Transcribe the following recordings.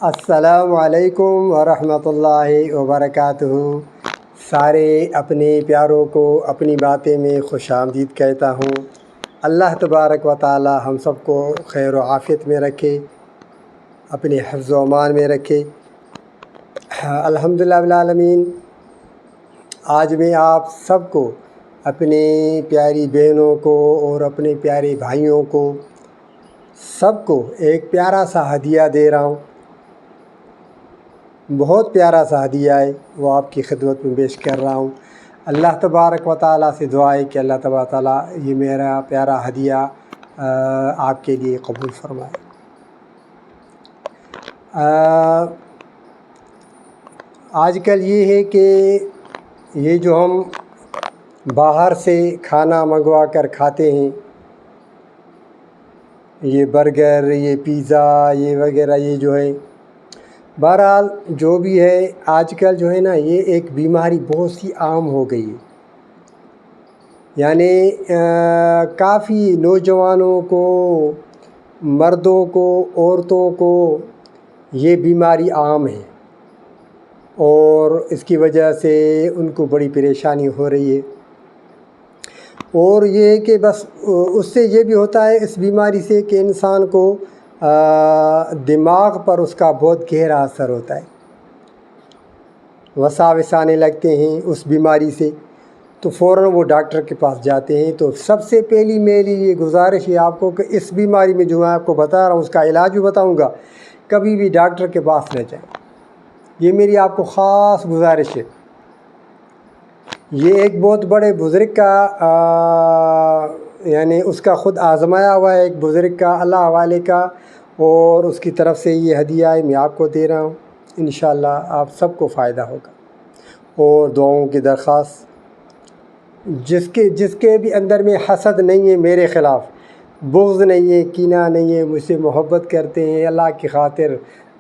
السلام علیکم ورحمۃ اللہ وبرکاتہ۔ سارے اپنے پیاروں کو اپنی باتیں میں خوش آمدید کہتا ہوں۔ اللہ تبارک و تعالی ہم سب کو خیر و عافیت میں رکھے، اپنے حفظ و امان میں رکھے۔ الحمدللہ رب العالمین۔ آج میں آپ سب کو، اپنی پیاری بہنوں کو اور اپنے پیارے بھائیوں کو، سب کو ایک پیارا سا ہدیہ دے رہا ہوں۔ بہت پیارا سا ہدیہ ہے، وہ آپ کی خدمت میں پیش کر رہا ہوں۔ اللہ تبارک و تعالیٰ سے دعا ہے کہ اللہ تبارک و تعالیٰ یہ میرا پیارا ہدیہ آپ کے لیے قبول فرمائے۔ آج کل یہ ہے کہ یہ جو ہم باہر سے کھانا منگوا کر کھاتے ہیں، یہ برگر، یہ پیزا، یہ وغیرہ، یہ جو ہے، بہرحال جو بھی ہے، آج کل جو ہے نا، یہ ایک بیماری بہت سی عام ہو گئی ہے۔ یعنی کافی نوجوانوں کو، مردوں کو، عورتوں کو یہ بیماری عام ہے، اور اس کی وجہ سے ان کو بڑی پریشانی ہو رہی ہے۔ اور یہ ہے کہ بس اس سے یہ بھی ہوتا ہے، اس بیماری سے، کہ انسان کو دماغ پر اس کا بہت گہرا اثر ہوتا ہے، وساوس آنے لگتے ہیں اس بیماری سے، تو فوراً وہ ڈاکٹر کے پاس جاتے ہیں۔ تو سب سے پہلی میری یہ گزارش ہے آپ کو کہ اس بیماری میں جو میں آپ کو بتا رہا ہوں، اس کا علاج بھی بتاؤں گا، کبھی بھی ڈاکٹر کے پاس نہ جائیں، یہ میری آپ کو خاص گزارش ہے۔ یہ ایک بہت بڑے بزرگ کا یعنی اس کا خود آزمایا ہوا ہے، ایک بزرگ کا، اللہ والے کا، اور اس کی طرف سے یہ ہدیہ ہے، میں آپ کو دے رہا ہوں۔ انشاءاللہ آپ سب کو فائدہ ہوگا۔ اور دعاؤں کی درخواست، جس کے بھی اندر میں حسد نہیں ہے میرے خلاف، بغض نہیں ہے، کینہ نہیں ہے، مجھ سے محبت کرتے ہیں اللہ کی خاطر،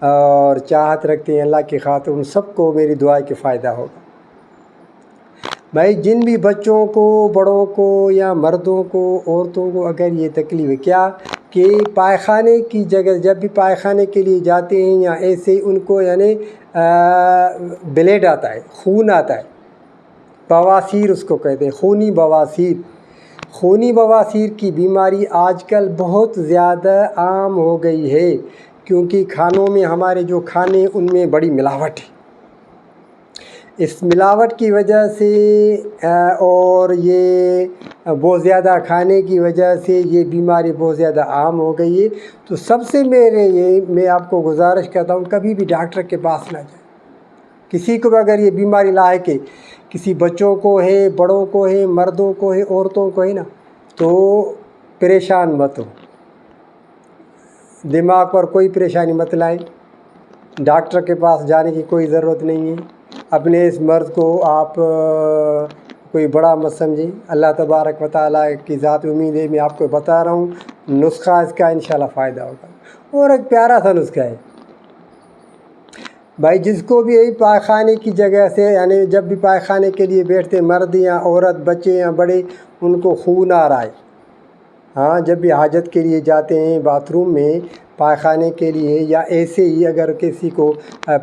اور چاہت رکھتے ہیں اللہ کی خاطر، ان سب کو میری دعا کے فائدہ ہوگا۔ بھائی، جن بھی بچوں کو، بڑوں کو، یا مردوں کو، عورتوں کو اگر یہ تکلیف ہے، کیا کہ پائخانے کی جگہ جب بھی پائخانے کے لیے جاتے ہیں، یا ایسے ان کو یعنی بلیڈ آتا ہے، خون آتا ہے، بواسیر اس کو کہتے ہیں، خونی بواسیر۔ خونی بواسیر کی بیماری آج کل بہت زیادہ عام ہو گئی ہے، کیونکہ کھانوں میں، ہمارے جو کھانے، ان میں بڑی ملاوٹ ہے۔ اس ملاوٹ کی وجہ سے اور یہ بہت زیادہ کھانے کی وجہ سے یہ بیماری بہت زیادہ عام ہو گئی ہے۔ تو سب سے میں آپ کو گزارش کرتا ہوں، کبھی بھی ڈاکٹر کے پاس نہ جائیں۔ کسی کو بھی اگر یہ بیماری لاحق ہے، کسی بچوں کو ہے، بڑوں کو ہے، مردوں کو ہے، عورتوں کو ہے نا، تو پریشان مت ہو، دماغ پر کوئی پریشانی مت لائیں، ڈاکٹر کے پاس جانے کی کوئی ضرورت نہیں ہے۔ اپنے اس مرض کو آپ کوئی بڑا مت سمجھیں، اللہ تبارک و تعالیٰ کی ذات امید ہے، میں آپ کو بتا رہا ہوں نسخہ اس کا انشاءاللہ فائدہ ہوگا۔ اور ایک پیارا سا نسخہ ہے بھائی، جس کو بھی یہی پائخانے کی جگہ سے، یعنی جب بھی پائخانے کے لیے بیٹھتے، مرد یا عورت، بچے یا بڑے، ان کو خون آ رہا ہے، ہاں، جب بھی حاجت کے لیے جاتے ہیں باتھ روم میں، پائخانے کے لیے، یا ایسے ہی اگر کسی کو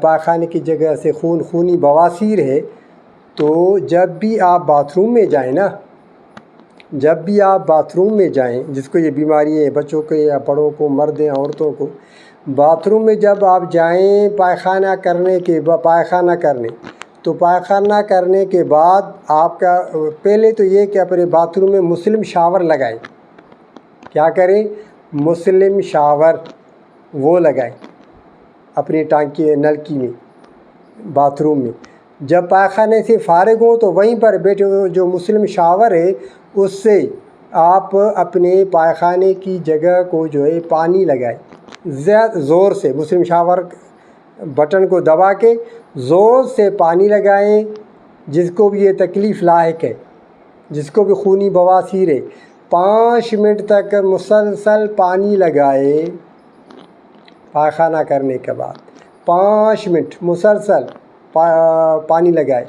پائخانے کی جگہ سے خونی بواسیر ہے، تو جب بھی آپ باتھ روم میں جائیں نا، جب بھی آپ باتھ روم میں جائیں، جس کو یہ بیماری ہے، بچوں کو یا بڑوں کو، مرد یا عورتوں کو، باتھ روم میں جب آپ جائیں پائخانہ کرنے، تو پائخانہ کرنے کے بعد آپ کا پہلے تو یہ کہ اپنے باتھ روم میں مسلم شاور لگائیں۔ کیا کریں؟ مسلم شاور وہ لگائیں اپنی ٹانکی، نلکی میں، باتھ روم میں۔ جب پائخانے سے فارغ ہوں تو وہیں پر بیٹھے ہوئے جو مسلم شاور ہے، اس سے آپ اپنے پائخانے کی جگہ کو جو ہے پانی لگائیں، زیادہ زور سے، مسلم شاور بٹن کو دبا کے زور سے پانی لگائیں۔ جس کو بھی یہ تکلیف لاحق ہے، جس کو بھی خونی بواسیر ہے، 5 منٹ تک مسلسل پانی لگائے، پائخانہ کرنے کے بعد 5 منٹ مسلسل پانی لگائے۔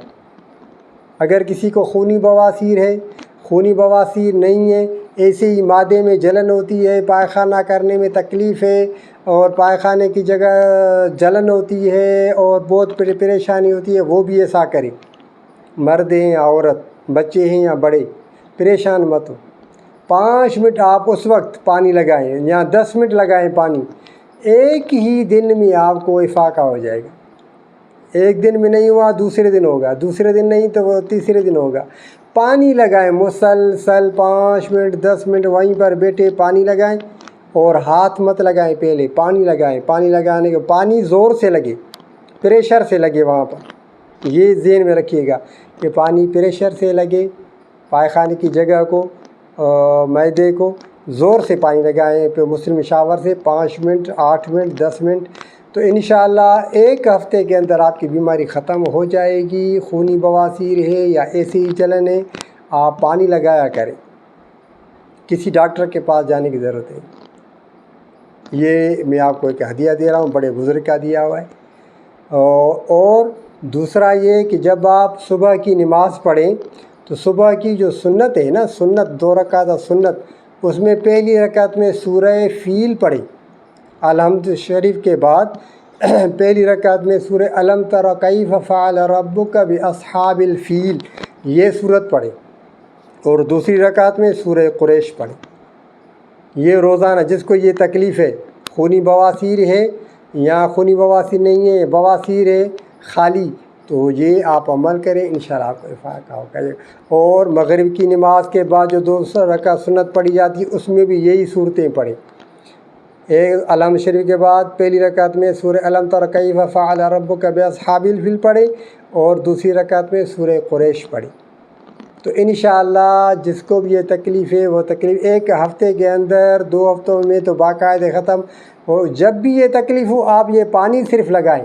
اگر کسی کو خونی بواسیر ہے، خونی بواسیر نہیں ہے، ایسے ہی معدے میں جلن ہوتی ہے، پائخانہ کرنے میں تکلیف ہے اور پائخانے کی جگہ جلن ہوتی ہے اور بہت پریشانی ہوتی ہے، وہ بھی ایسا کرے، مرد ہیں یا عورت، بچے ہیں یا بڑے، پریشان مت ہو۔ 5 منٹ آپ اس وقت پانی لگائیں یا 10 منٹ لگائیں پانی، ایک ہی دن میں آپ کو افاقہ ہو جائے گا۔ ایک دن میں نہیں ہوا دوسرے دن ہوگا، دوسرے دن نہیں تو وہ تیسرے دن ہوگا۔ پانی لگائیں مسلسل 5 منٹ 10 منٹ وہیں پر بیٹھے پانی لگائیں، اور ہاتھ مت لگائیں، پہلے پانی لگائیں۔ پانی لگانے کے پانی زور سے لگے، پریشر سے لگے وہاں پر، یہ ذہن میں رکھیے گا کہ پانی پریشر سے لگے پائخانے کی جگہ کو، معدے کو زور سے پانی لگائیں پھر مسلم شاور سے 5 منٹ 8 منٹ 10 منٹ، تو انشاءاللہ ایک ہفتے کے اندر آپ کی بیماری ختم ہو جائے گی۔ خونی بواسیر ہے یا ایسی ہی جلن ہے، آپ پانی لگایا کریں، کسی ڈاکٹر کے پاس جانے کی ضرورت ہے۔ یہ میں آپ کو ایک ہدیہ دے رہا ہوں، بڑے بزرگ کا دیا ہوا ہے۔ اور دوسرا یہ کہ جب آپ صبح کی نماز پڑھیں تو صبح کی جو سنت ہے نا، سنت 2 رکعت سنت، اس میں پہلی رکعت میں سورہ فیل پڑھیں، الحمد شریف کے بعد پہلی رکعت میں سورہ الم تر کیف فعل ربک باصحاب الفیل یہ سورت پڑھیں، اور دوسری رکعت میں سورہ قریش پڑھیں۔ یہ روزانہ جس کو یہ تکلیف ہے، خونی بواسیر ہے یا خونی بواسیر نہیں ہے، بواسیر ہے خالی، تو یہ آپ عمل کریں، انشاءاللہ آپ کو افاقہ ہوگا۔ اور مغرب کی نماز کے بعد جو 2 رکعت سنت پڑھی جاتی ہے، اس میں بھی یہی صورتیں پڑھیں۔ ایک الحمد شریف کے بعد پہلی رکعت میں سورہ الم تر کیف فعل ربک باصحاب الفیل پڑھیں، اور دوسری رکعت میں سورہ قریش پڑھیں۔ تو انشاءاللہ جس کو بھی یہ تکلیف ہے، وہ تکلیف ایک ہفتے کے اندر 2 ہفتوں میں تو باقاعدہ ختم ہو۔ جب بھی یہ تکلیف ہو آپ یہ پانی صرف لگائیں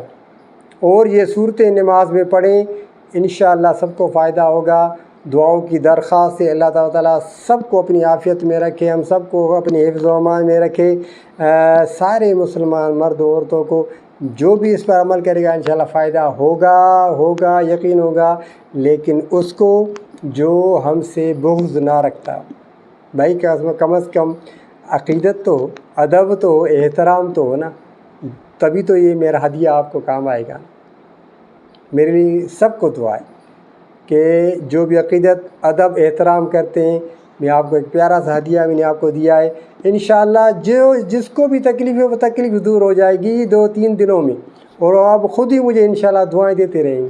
اور یہ صورتیں نماز میں پڑھیں، انشاءاللہ سب کو فائدہ ہوگا۔ دعاؤں کی درخواست ہے، اللہ تعالیٰ سب کو اپنی عافیت میں رکھے، ہم سب کو اپنی حفظ و امان میں رکھے، سارے مسلمان مرد و عورتوں کو جو بھی اس پر عمل کرے گا انشاءاللہ فائدہ ہوگا یقین ہوگا، لیکن اس کو جو ہم سے بغض نہ رکھتا بھائی، کم از کم عقیدت تو، ادب تو، احترام تو ہو نا، تبھی تو یہ میرا ہدیہ آپ کو کام آئے گا۔ میرے لیے سب کو دعا ہے کہ جو بھی عقیدت ادب احترام کرتے ہیں، میں آپ کو ایک پیارا سا ہدیہ میں نے آپ کو دیا ہے، انشاءاللہ جس کو بھی تکلیف ہے وہ تکلیف دور ہو جائے گی 2-3 دنوں میں، اور آپ خود ہی مجھے انشاءاللہ دعائیں دیتے رہیں گے۔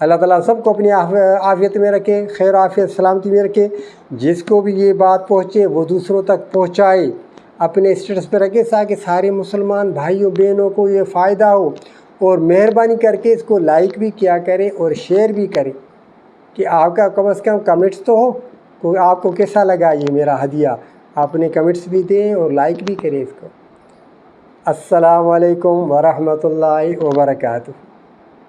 اللہ تعالیٰ سب کو اپنی عافیت میں رکھے، خیر عافیت سلامتی میں رکھے۔ جس کو بھی یہ بات پہنچے وہ دوسروں تک پہنچائے، اپنے اسٹیٹس پہ رکھے تاکہ سارے مسلمان بھائیوں بہنوں کو یہ فائدہ ہو، اور مہربانی کر کے اس کو لائک بھی کیا کریں اور شیئر بھی کریں، کہ آپ کا کم از کم کمنٹس تو ہو کہ آپ کو کیسا لگا یہ میرا ہدیہ، آپ نے کمنٹس بھی دیں اور لائک بھی کریں اس کو۔ السلام علیکم ورحمۃ اللہ وبرکاتہ۔